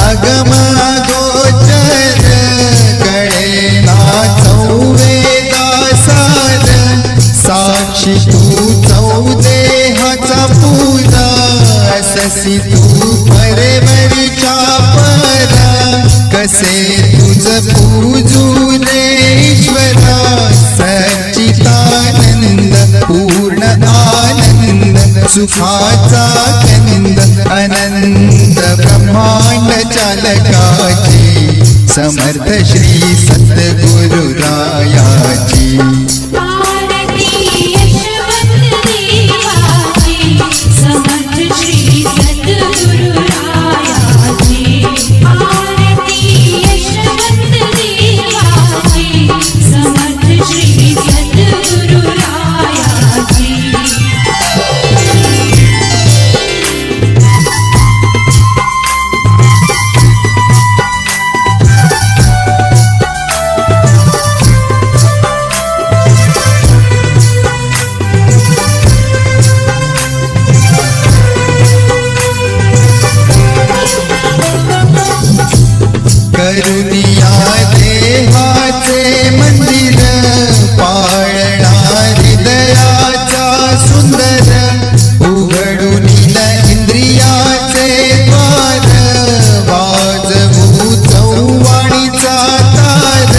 अगम गोचर कळेना चौवेदा सार साक्षी तू चौदेहाचा पूजा अससी तू परवरीच्या परा कसे तुझ पूजू रे ईश्वरा सच्चिदानंद पूर्ण आनंद सुखाचा कनिंद अनंत ब्रह्मांड चालकाची समर्थ श्री सद्गुरु रायाची समर्थ श्री सद्गुरु रायाची आरती यशवंत देवाची समर्थ श्री सद्गुरु रायाची करुनिया देहाचे मंदिर पाळणा हृदयाचा सुंदर उघडून इंद्रियाचे द्वार वाजवू चौवाणीचा तार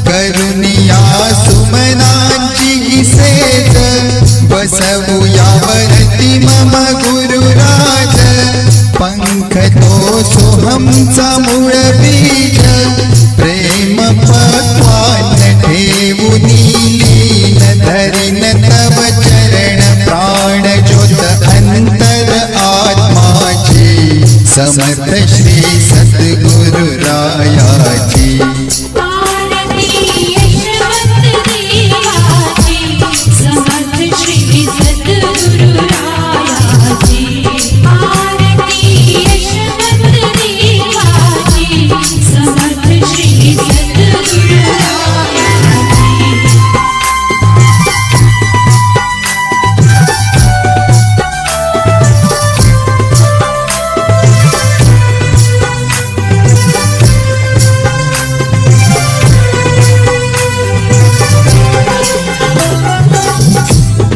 करुनिया सुमनांची सेज बसवू यावरती मम गुरुराज पंख तो सोहमचा मूळ बीज प्रेम पक्वान ठेवून लीन धरीन तव चरण प्राण ज्योत अंतर आत्माची समर्थ श्री सद्गुरु रायाची आरती यशवंत देवाची समर्थ श्री सद्गुरु रायाची आरती यशवंत देवाची समर्थ श्री सद्गुरु रायाची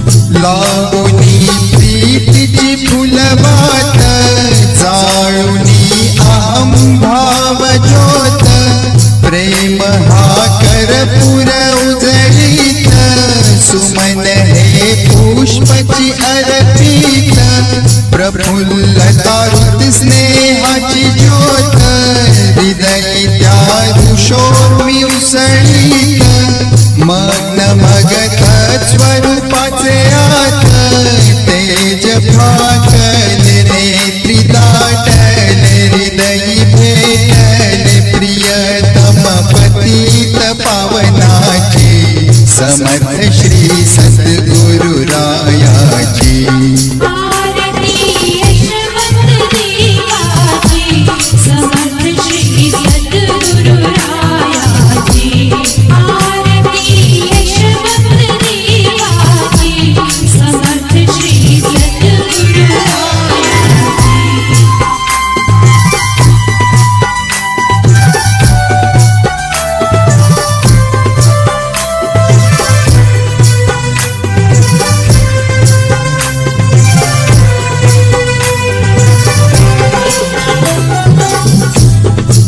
लागुनी प्रीतीची फुलवात जाळुनी अहम भाव ज्योत प्रेम हा कर्पूर उजळीत सुमन हे पुष्पची अर्पित प्रफुल्लता हृद स्नेहाची ज्योत हृदयी त्या ऋषोर्मी उसळीत मग्न मगत स्वरूपाचे आत तेज फाकल नेत्री दाटल हृदयी भेटल प्रियतम पतित पावनाची समर्थ श्री सद्गुरु रायाची आरती यशवंत देवाची समर्थ श्री सद्गुरु रायाची आरती यशवंत देवाची समर्थ श्री सद्गुरु रायाची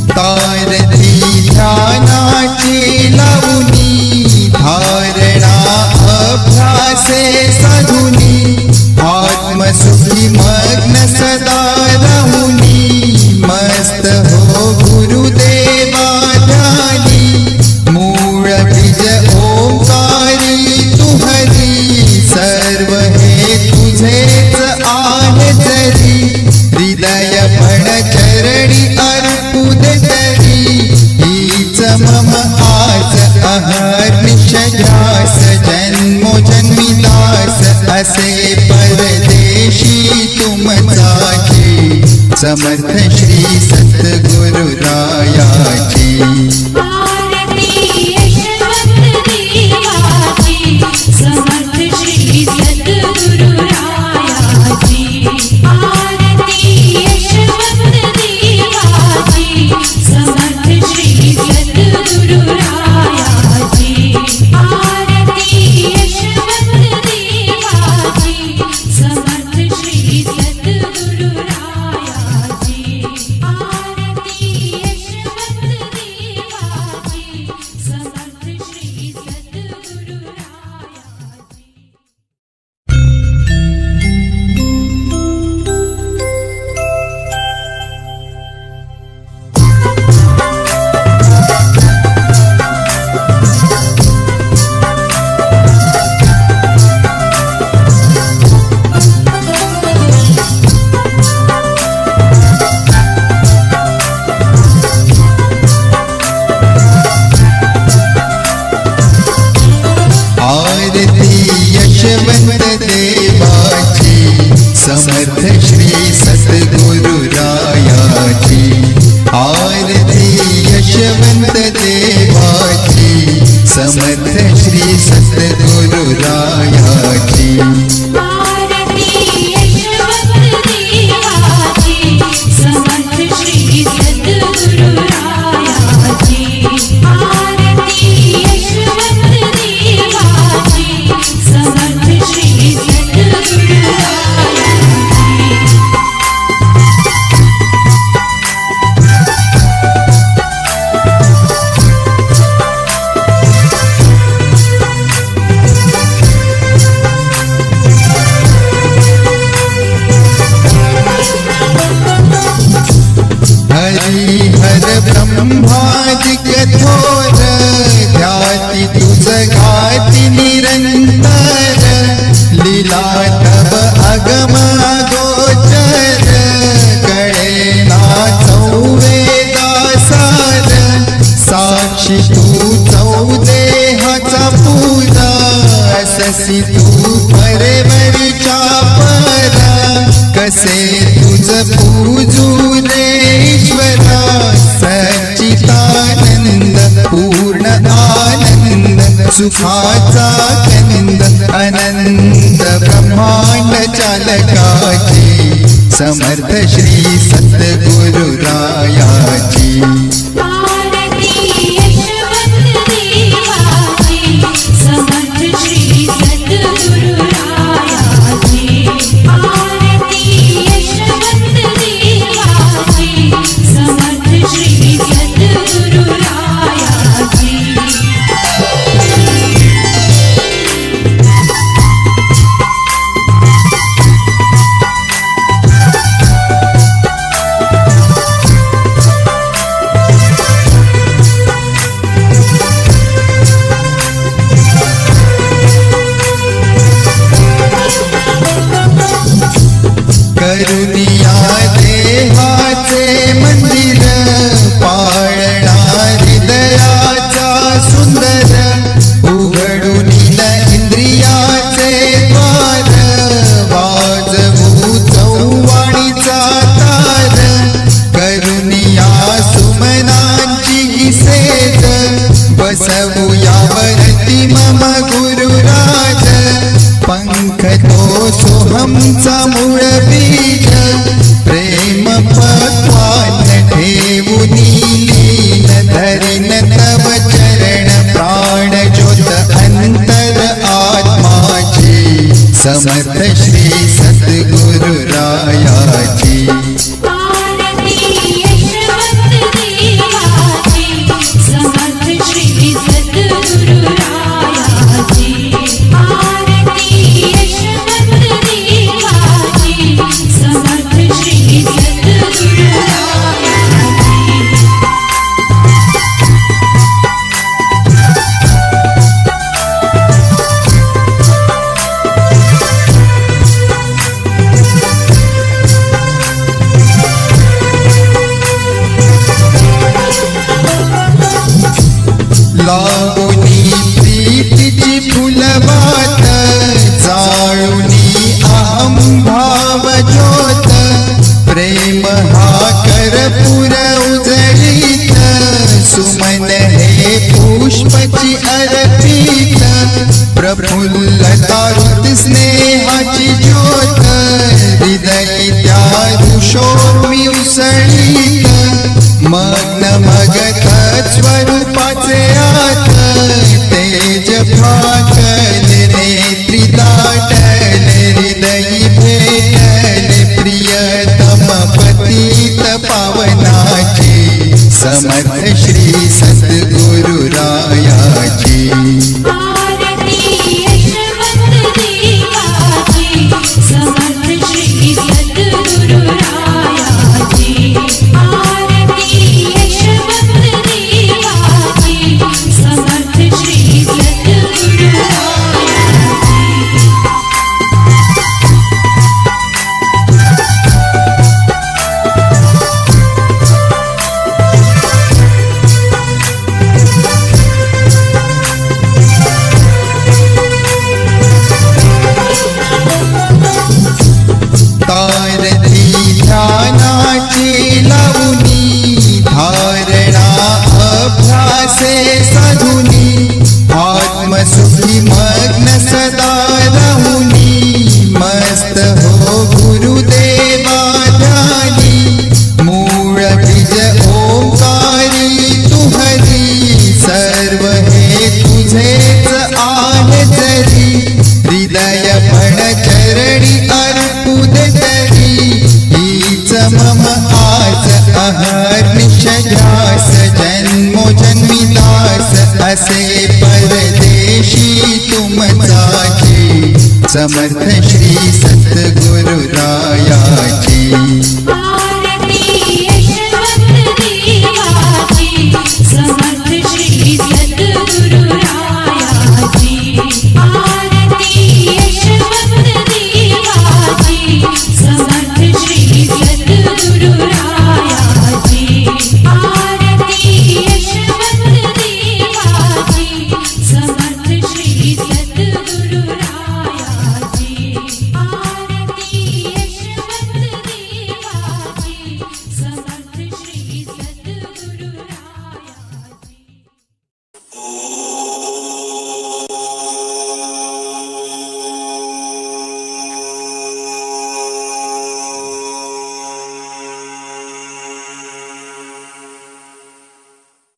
तारती ध्यानाची लावणी धारणा अभ्यासे साधुनी आत्मसुखी मग्न सदा राहुनी मस्त हो गुरुदेवा ध्यानी मूळ बीज ओंकारी तू हरी सर्व हे तुझेच आहे जरी हृदय पण चरणी अर्पुद तरी हीच मम आज अहर्निश ध्यास जन्मो जन्मिदास असे परदेशी तुमचाची समर्थ श्री सद्गुरु रायाची आरती यशवंत देवाची समर्थ श्री सद्गुरु रायाची आरती यशवंत देवाची हरिहर ब्रह्मादिक थोर ध्याती तुझ गाती निरंतर लीला तब अगम गोचर कळे ना चौवेदा सार साक्षी तू चौदेहाचा पूजा अससी तू परवरीच्या परा कसे तुझ पूजू रे ईश्वरा सच्चिदानंद पूर्ण आनंद सुखाचा कनिंद अनंत ब्रह्मांड चालकाची समर्थ श्री सद्गुरुरायाची आरती यशवंत देवाची समर्थ श्री सद्गुरुरायाची आरती यशवंत देवाची समर्थ श्री सद्गुरुरायाची करुनिया देहाचे मंदिर पाळणा हृदयाचा सुंदर उघडून इंद्रियाचे द्वार वाजवू चौवाणीचा तार करुनिया सुमनांची सेज बसवू यावरती मम गुरुराज पंख तो सोहमचा मूळ बीज प्रेम पक्वान ठेवून लीन धरीन तव चरण प्राण ज्योत अंतर आत्माची समर्थ श्री सद्गुरुरायाची आरती यशवंत देवाची समर्थ श्री सद्गुरुरायाची आरती यशवंत देवाची समर्थ श्री सद्गुरुरायाची लागुनी प्रीतीची फुलवात जाळुनी अहं भाव ज्योत प्रेम हा कर्पूर उजळीत सुमन हे पुष्पची अर्पित प्रफुल्लता हृद स्नेहाची ज्योत हृदयी त्या ऋषोमी उसळीत मग्न मगत स्वरूपाचे आत तेज फाकल नेत्री दाटल हृदयी भेटल प्रियतम पतित पावनाची समर्थ श्री सद्गुरुरायाची आरती यशवंत देवाची समर्थ श्री सद्गुरुरायाची आरती यशवंत देवाची समर्थ श्री असे परदेशी तुम जाची समर्थ